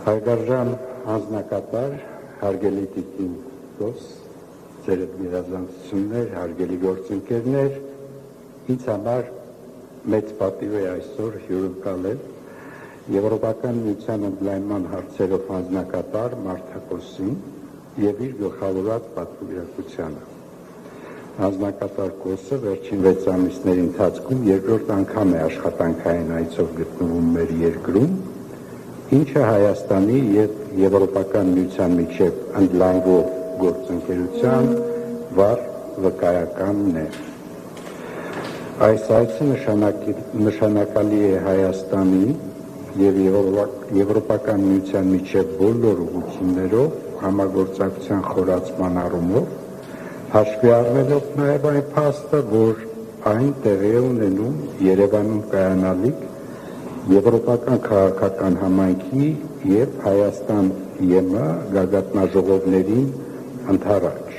Հարգարժան հանձնակատար, հարգելի տիկին Կոս, ձերդ գերազանցություններ, հարգելի գործընկերներ, ինձ համար մեծ պատիվ է այսօր հյուրընկալել Եվրոպական միության ընդլայնման հարցերով հանձնակատար Մարթա Կոսին եւ իր գլխավորած պատվիրակությանը։ Հանձնակատար Կոսը վերջին 6 ամիսների ընթացքում երկրորդ անգամ է աշխատանքային այցով գտնվում մեր երկրում, ինչը Հայաստանի եւ Եվրոպական միության միջև ընդլայնվող գործընկերության վառ վկայականն է։ Այս այցը նշանակալի է Հայաստանի եւ Եվրոպական միության միջև բոլոր ուղղություններով համագործակցության խորացման առումով, հաշվի առնելով նաեւ այն փաստը, որ այն տեղի է ունենում Երևանում կայանալիք Եվրոպական քաղաքական համայնքի եւ Հայաստան-ԵՄ գագաթնաժողովներին ընդառաջ։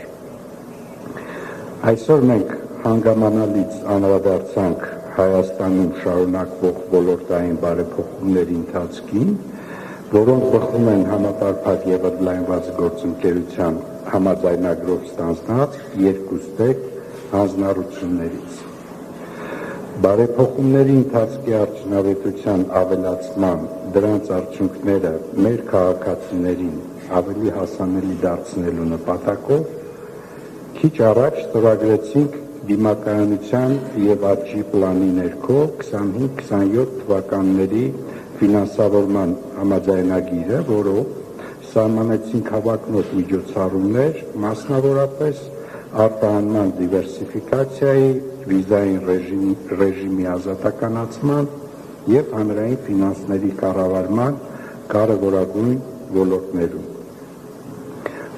Այսօր մենք հանգամանալից անդրադարձանք Հայաստանում շարունակվող ոլորտային բարեփոխումների ընթացքին, որոնք բխում են համապարփակ եւ ընդլայնված գործընկերության համաձայնագրով ստանձնած երկուստեք հանձնառություններից։ Բարեփոխումների ընթացքի արդյունավետության ավելացման դրանց արդյունքները մեր քաղաքացիներին ավելի հասանելի դարձնելու նպատակով քիչ առաջ ստորագրեցինք դիմակայունության եւ աճի պլանի ներքո 25-27 թվականների ֆինանսավորման համաձայնագիրը, որով սահմանեցինք հավակնոտ միջոցառումներ, մասնավորապես արտահանման դիվերսիֆիկացիայի, վիզային ռեժիմի ազատականացման եւ հանրային ֆինանսների կառավարման կարևորագույն ոլորտներում։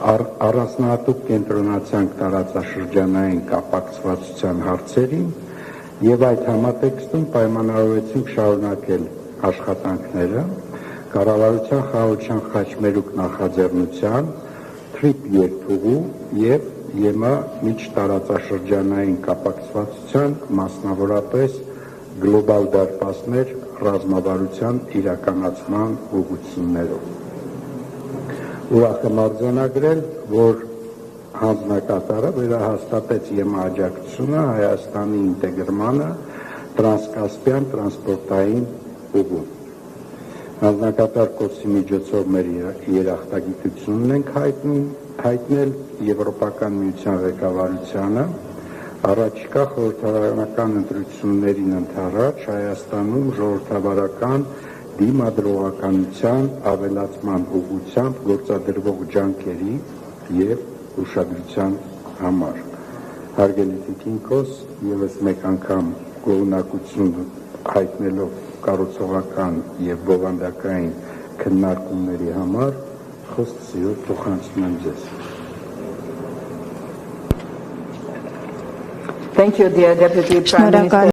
Առանձնահատուկ կենտրոնացանք տարածաշրջանային կապակցվածության հարցերին եւ այդ համատեքստում պայմանավորվեցինք շարունակել աշխատանքները կառավարության խաղաղության խաչմերուկ նախաձեռնության, TRIP երկթուղու եւ ԵՄ միջտարածաշրջանային կապակցվածության, մասնավորապես գլոբալ դարպասներ ռազմավարության իրականացման ուղղություններով։ Ուրախ եմ արձանագրել, որ հանձնակատարը վերահաստատեց ԵՄ աջակցությունը Հայաստանի ինտեգրմանը տրանսկասպյան տրանսպորտային ուղում։ Հանձնակատար Կոսի միջոցով մեր երախտագիտությունն ենք հայտնել Եվրոպական միության ղեկավարությանը առաջիկա խորհրդարանական ընտրություններին ընդառաջ Հայաստանում ժողովրդավարական դիմադրողականության ավելացման ուղղությամբ գործադրվող ջանքերի եւ ուշադրության համար։ Հարգելի տիկին Կոս, եւս մեկ անգամ գոհունակություն հայտնելով կառուցողական եւ բովանդակային քննարկումների համար խոսքը սիրով փոխանցում եմ ձեզ։ Thank you, dear Deputy Prime Minister.